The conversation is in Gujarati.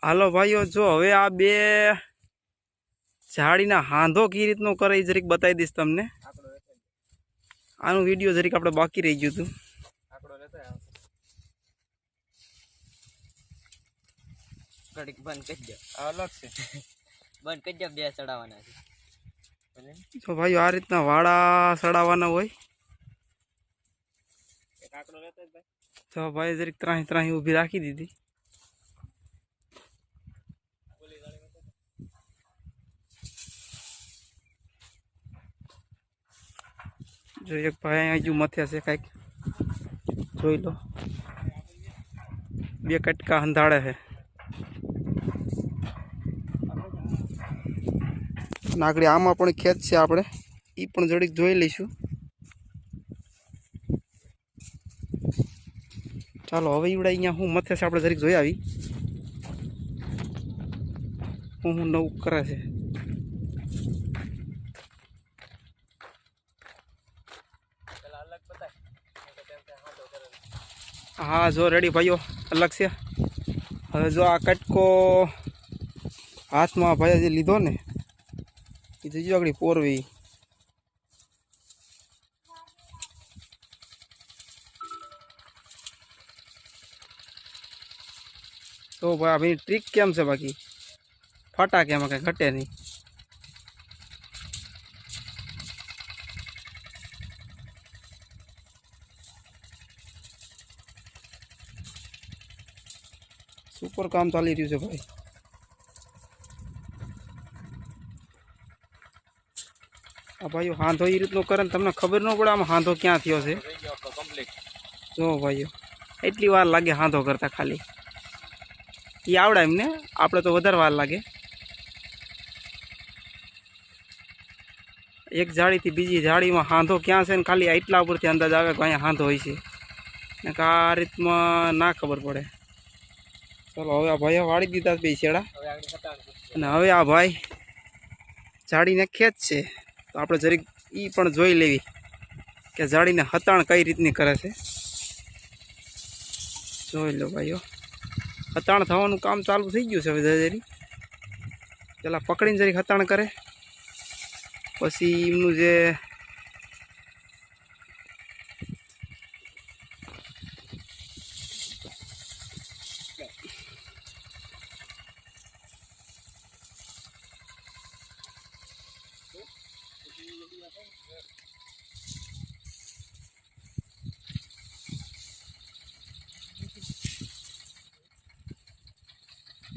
હાલો ભાઈઓ, જો હવે આ બે ઝાડીના હાંધો કઈ રીતનો કરે એ જરીક બતાવી દઈશ તમને. આનું વિડીયો જરીક આપણે બાકી રહી ગયું હતું. બંધ કરી દો, અલગ છે. બંધ કરી દો, બે ચડાવવાના છે. તો ભાઈઓ આ રીતના વાળા ચડાવવાના હોય. તો ભાઈ જરીક ત્રાહી ત્રાહી ઊભી રાખી દીધી. જો એક ભાઈ હજુ મથ્યા છે, કાંઈક જોઈ લો. બે કટકા હંધાડે છે. નાગડી આમાં પણ ખેત છે, આપણે એ પણ જરીક જોઈ લઈશું. ચાલો હવે ઈવડા અહીંયા હું મથે છે આપણે જરીક જોઈ આવી હું નવું કરે છે. હા જો રેડી ભાઈઓ, અલગ છે. હવે જો આ કટકો હાથમાં ભાઈ જે લીધો ને એ જજો આગળ પોરવી. તો ભાઈ આ ભાઈ ટ્રીક કેમ છે? બાકી ફાટા કે એમાં કંઈ ઘટે નહીં. સુપર કામ ચાલી રહ્યું છે ભાઈ. આ ભાઈઓ હાંધો એ રીતનો કરે ને તમને ખબર ન પડે આમાં હાંધો ક્યાં થયો છે. જો ભાઈઓ એટલી વાર લાગે હાંધો કરતા, ખાલી એ આવડે એમને, આપણે તો વધારે વાર લાગે. એક જાળીથી બીજી જાળીમાં હાંધો ક્યાં છે ને ખાલી એટલા ઉપરથી અંદાજ આવે કે અહીંયા હાંધો હોય છે ને કે આ રીતમાં ના ખબર પડે. ચાલો હવે આ ભાઈઓ વાળી દીધા બે છેડા અને હવે આ ભાઈ જાળીને ખેંચ છે. તો આપણે જરીક એ પણ જોઈ લેવી કે જાળીને હતાણ કઈ રીતની કરે છે. જોઈ લો ભાઈઓ, હતાણ થવાનું કામ ચાલુ થઈ ગયું છે. હવે જરી પેલા પકડીને જરીક હતાણ કરે, પછી એમનું જે